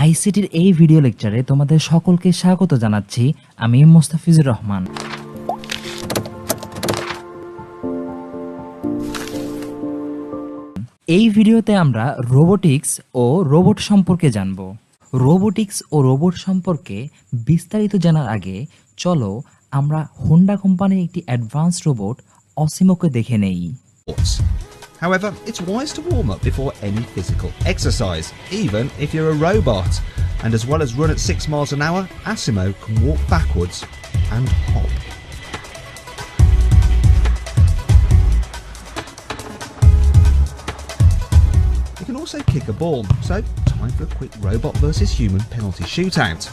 আইসিটির এই ভিডিও লেকচারে তোমাদের সকলকে স্বাগত জানাচ্ছি। আমি মোস্তাফিজুর রহমান। এই ভিডিওতে আমরা রোবোটিক্স ও রোবট সম্পর্কে জানব। রোবোটিক্স ও রোবট সম্পর্কে বিস্তারিত জানার আগে চলো আমরা হোন্ডা কোম্পানির একটি অ্যাডভান্স রোবট অসিমোকে দেখে নেই। However, it's wise to warm up before any physical exercise, even if you're a robot. And as well as run at 6 miles an hour, Asimo can walk backwards and hop. It can also kick a ball, so time for a quick robot versus human penalty shootout.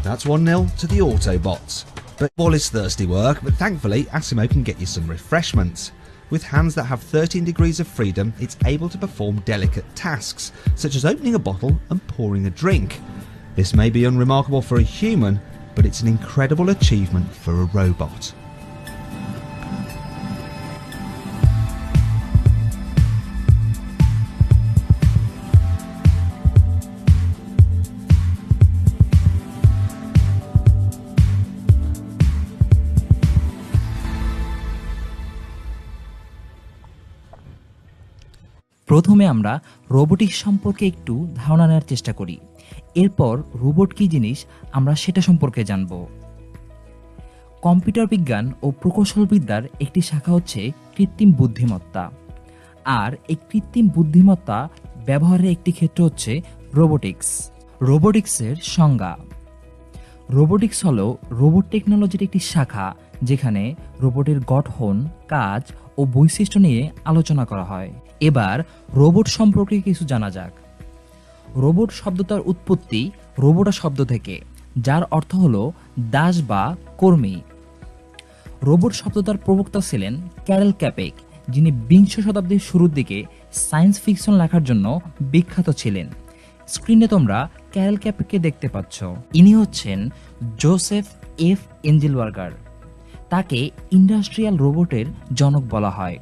That's 1-0 to the Autobots. But ball is thirsty work, but thankfully Asimo can get you some refreshments. With hands that have 13 degrees of freedom, it's able to perform delicate tasks, such as opening a bottle and pouring a drink. This may be unremarkable for a human, but it's an incredible achievement for a robot. প্রথমে আমরা robotics সম্পর্কে একটু ধারণা নেওয়ার চেষ্টা করি। এরপর robot কী জিনিস আমরা সেটা সম্পর্কে জানব। কম্পিউটার বিজ্ঞান ও প্রকৌশলবিদ্যার একটি শাখা হচ্ছে কৃত্রিম বুদ্ধিমত্তা, আর এই কৃত্রিম বুদ্ধিমত্তা ব্যবহারের একটি ক্ষেত্র হচ্ছে রোবোটিক্স। রোবোটিক্সের সংজ্ঞা: রোবোটিক্স হলো রোবট টেকনোলজির একটি শাখা যেখানে রোবটের গঠন, কাজ ও বৈশিষ্ট্য নিয়ে আলোচনা করা হয়। এবার রোবট সম্পর্কে কিছু জানা যাক। রোবট শব্দটার উৎপত্তি রোবোটা শব্দ থেকে, যার অর্থ হলো দাস বা কর্মী। রোবট শব্দটার প্রবক্তা ছিলেন ক্যারেল ক্যাপেক, যিনি বিংশ শতাব্দীর শুরুর দিকে সায়েন্স ফিকশন লেখার জন্য বিখ্যাত ছিলেন। স্ক্রিনে তোমরা ক্যারেল ক্যাপেককে দেখতে পাচ্ছ। ইনি হচ্ছেন জোসেফ এফ এঞ্জেলবার্গার। তাকে ইন্ডাস্ট্রিয়াল রোবটের জনক বলা হয়।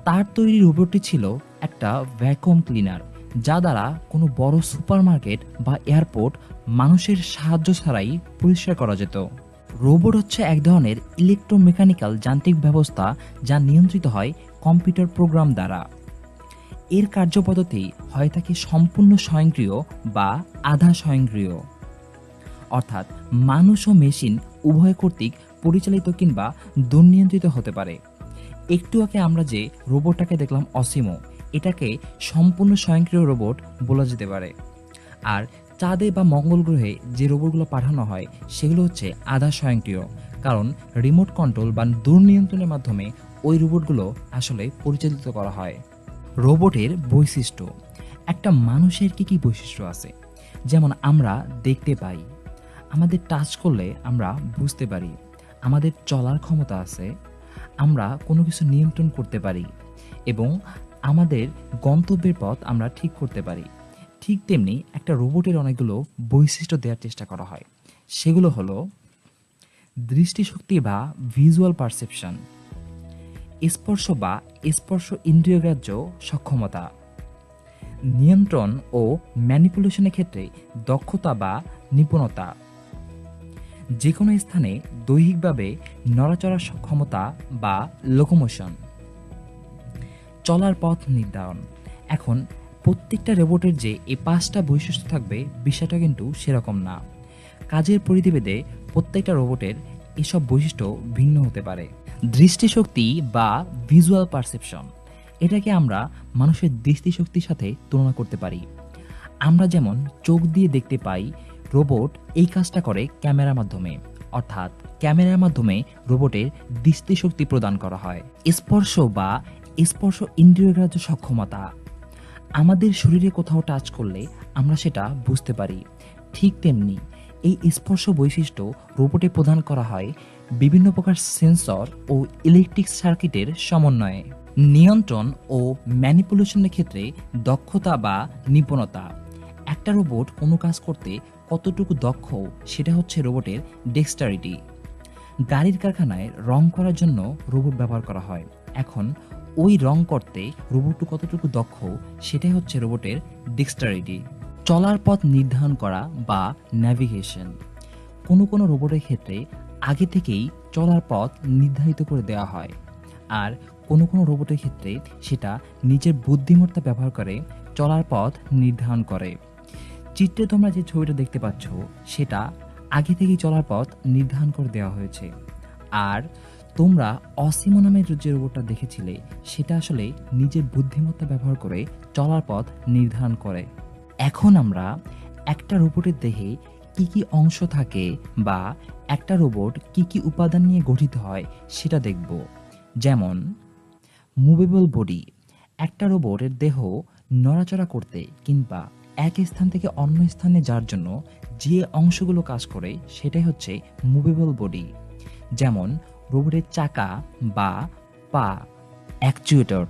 তার তৈরি রোবটটি ছিল একটা ভ্যাকুয়াম ক্লিনার, যা দ্বারা কোনো বড় সুপারমার্কেট বা এয়ারপোর্ট মানুষের সাহায্য ছাড়াই পরিষ্কার করা যেত। রোবট হচ্ছে এক ধরনের ইলেকট্রোমেকানিক্যাল যান্ত্রিক ব্যবস্থা যা নিয়ন্ত্রিত হয় কম্পিউটার প্রোগ্রাম দ্বারা। এর কার্যপদ্ধতি হয় থাকে সম্পূর্ণ স্বয়ংক্রিয় বা আধা স্বয়ংক্রিয়, অর্থাৎ মানুষ ও মেশিন উভয় কর্তৃক পরিচালিত কিংবা দুর্নিয়ন্ত্রিত হতে পারে। একটু আগে আমরা যে রোবটটাকে দেখলাম অসিমো, এটাকে সম্পূর্ণ স্বয়ংক্রিয় রোবট বলা যেতে পারে। আর চাঁদে বা মঙ্গল গ্রহে যে রোবটগুলো পাঠানো হয় সেগুলো হচ্ছে আধা স্বয়ংক্রিয়, কারণ রিমোট কন্ট্রোল বা দূরনিয়ন্ত্রণের মাধ্যমে ওই রোবটগুলো আসলে পরিচালিত করা হয়। রোবটের বৈশিষ্ট্য: একটা মানুষের কি কি বৈশিষ্ট্য আছে, যেমন আমরা দেখতে পাই, আমাদের টাচ করলে আমরা বুঝতে পারি, আমাদের চলার ক্ষমতা আছে, আমরা কোনো কিছু নিয়ন্ত্রণ করতে পারি এবং আমাদের গন্তব্যের পথ আমরা ঠিক করতে পারি। ঠিক তেমনি একটা রোবটের অনেকগুলো বৈশিষ্ট্য দেওয়ার চেষ্টা করা হয়। সেগুলো হলো দৃষ্টিশক্তি বা ভিজুয়াল পারসেপশন, স্পর্শ বা স্পর্শ ইন্দ্রিয়গ্রাহ্য সক্ষমতা, নিয়ন্ত্রণ ও ম্যানিপুলেশনের ক্ষেত্রে দক্ষতা বা নিপুণতা, যে কোনো স্থানে দৈহিকভাবে নড়াচড়ার সক্ষমতা বা লোকোমোশন, চলার পথ নির্ধারণ। এখন প্রত্যেকটা রোবটের যে এই 5টা বৈশিষ্ট্য থাকবে বিষয়টা কিন্তু সেরকম না। কাজের পরিধিভেদে প্রত্যেকটা রোবটের এসব বৈশিষ্ট্য ভিন্ন হতে পারে। দৃষ্টিশক্তি বা ভিজুয়াল পারসেপশন, এটাকে আমরা মানুষের দৃষ্টিশক্তির সাথে তুলনা করতে পারি। আমরা যেমন চোখ দিয়ে দেখতে পাই, রোবট এই কাজটা করে ক্যামেরার মাধ্যমে, অর্থাৎ ক্যামেরার মাধ্যমে রোবটের দৃষ্টিশক্তি প্রদান করা হয়। স্পর্শ বা স্পর্শ ইন্দ্রিয়গ্রাহ্য সক্ষমতা, আমাদের শরীরে কোথাও টাচ করলে আমরা সেটা বুঝতে পারি। ঠিক তেমনি এই স্পর্শ বৈশিষ্ট্য রোবটে প্রদান করা হয় বিভিন্ন প্রকার সেন্সর ও ইলেকট্রিক সার্কিটের সমন্বয়ে। নিয়ন্ত্রণ ও ম্যানিপুলেশনের ক্ষেত্রে দক্ষতা বা নিপুণতা, একটা রোবট কোনো কাজ করতে কতটুকু দক্ষ সেটা হচ্ছে রোবটের ডেক্সটারিটি। গাড়ির কারখানায় রং করার জন্য রোবট ব্যবহার করা হয়। এখন ওই রং করতে রোবট কতটুকু দক্ষ সেটাই হচ্ছে রোবটের ডেক্সটারিটি। চলার পথ নির্ধারণ করা বা ন্যাভিগেশন। কোনো কোনো রোবটের ক্ষেত্রে আগে থেকেই চলার পথ নির্ধারিত করে দেওয়া হয়, আর কোনো কোনো রোবটের ক্ষেত্রে সেটা নিজের বুদ্ধিমত্তা ব্যবহার করে চলার পথ নির্ধারণ করে। চিত্রে তোমরা যে ছবিটা দেখতে পাচ্ছ সেটা আগে থেকেই চলার পথ নির্ধারণ করে দেওয়া হয়েছে। আর তোমরা অসিমো নামের যে রোবটটা দেখেছিলে সেটা আসলে নিজের বুদ্ধিমত্তা ব্যবহার করে চলার পথ নির্ধারণ করে। এখন আমরা একটা রোবটের দেহে কি কি অংশ থাকে বা একটা রোবট কি কি উপাদান নিয়ে গঠিত হয় সেটা দেখব। যেমন মুভেবল বডি। একটা রোবটের দেহ নড়াচড়া করতে কিংবা এক স্থান থেকে অন্য স্থানে যাওয়ার জন্য যে অংশগুলো কাজ করে সেটাই হচ্ছে মুভেবল বডি। যেমন রোবটের চাকা বা পা। অ্যাকচুয়েটর।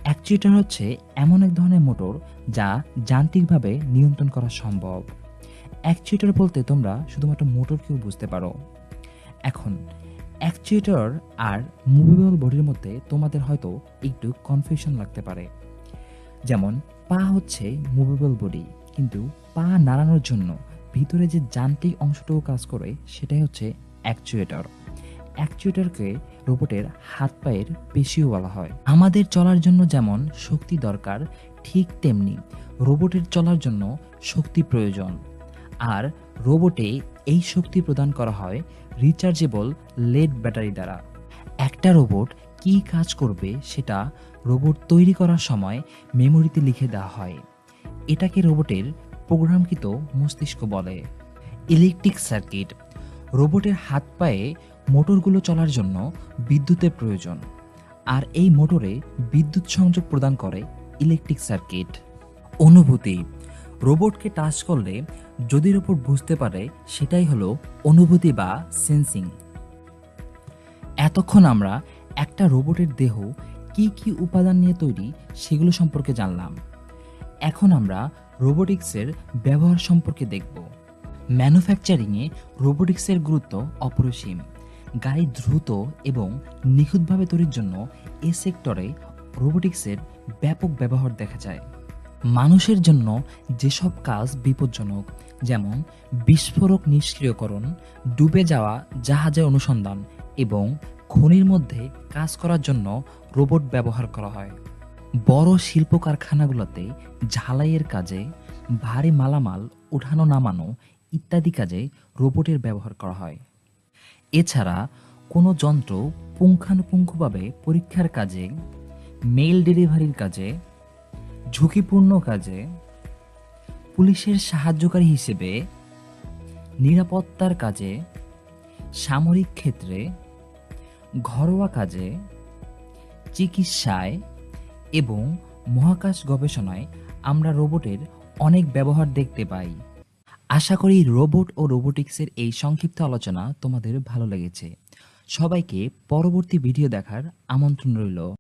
অ্যাকচুয়েটর হচ্ছে এমন এক ধরনের মোটর যা যান্ত্রিকভাবে নিয়ন্ত্রণ করা সম্ভব। অ্যাকচুয়েটর বলতে তোমরা শুধুমাত্র মোটরকেও বুঝতে পারো। এখন অ্যাকচুয়েটর আর মুভেবল বডির মধ্যে তোমাদের হয়তো একটু কনফিউশন লাগতে পারে। যেমন পা হচ্ছে মুভেবল বডি, কিন্তু পা নাড়ানোর জন্য ভিতরে যে যান্ত্রিক অংশটুকু কাজ করে সেটাই হচ্ছে অ্যাকচুয়েটর। অ্যাকচুয়েটরকে রোবটের হাত পায়ের পেশিও বলা হয়। আমাদের চলার জন্য যেমন শক্তি দরকার, ঠিক তেমনি রোবটের চলার জন্য শক্তি প্রয়োজন। আর রোবটে এই শক্তি প্রদান করা হয় রিচার্জেবল লেড ব্যাটারি দ্বারা। একটা রোবট কী কাজ করবে সেটা রোবট তৈরি করার সময় মেমোরিতে লিখে দেওয়া হয়। এটাকে রোবটের প্রোগ্রামকৃত মস্তিষ্ক বলে। Electric circuit. রোবটের হাত পায়ে মোটরগুলো চলার জন্য বিদ্যুতের প্রয়োজন, আর এই মোটরে বিদ্যুৎ সংযোগ প্রদান করে ইলেকট্রিক সার্কিট। অনুভূতি। রোবটকে টাচ করলে যদি রোবট বুঝতে পারে সেটাই হলো অনুভূতি বা সেন্সিং। এতক্ষণ আমরা একটা রোবটের দেহ কি কি উপাদান নিয়ে তৈরি সেগুলো সম্পর্কে জানলাম। এখন আমরা রোবোটিক্সের ব্যবহার সম্পর্কে দেখব। ম্যানুফ্যাকচারিংয়ে রোবোটিক্সের গুরুত্ব অপরিসীম। গাড়ি দ্রুত এবং নিখুঁতভাবে তৈরির জন্য এ সেক্টরে রোবোটিক্সের ব্যাপক ব্যবহার দেখা যায়। মানুষের জন্য যেসব কাজ বিপজ্জনক, যেমন বিস্ফোরক নিষ্ক্রিয়করণ, ডুবে যাওয়া জাহাজের অনুসন্ধান এবং খনির মধ্যে কাজ করার জন্য রোবট ব্যবহার করা হয়। বড় শিল্প কারখানাগুলোতে ঝালাইয়ের কাজে, ভারী মালামাল উঠানো নামানো ইত্যাদি কাজে রোবটের ব্যবহার করা হয়। এছাড়া কোনো যন্ত্র পুঙ্খানুপুঙ্খভাবে পরীক্ষার কাজে, মেইল ডেলিভারির কাজে, ঝুঁকিপূর্ণ কাজে, পুলিশের সাহায্যকারী হিসেবে, নিরাপত্তার কাজে, সামরিক ক্ষেত্রে, ঘরোয়া কাজে, চিকিৎসায় এবং মহাকাশ গবেষণায় আমরা রোবটের অনেক ব্যবহার দেখতে পাই। আশা করি রোবট ও রোবোটিক্সের এই সংক্ষিপ্ত আলোচনা তোমাদের ভালো লেগেছে। সবাইকে পরবর্তী ভিডিও দেখার আমন্ত্রণ রইল।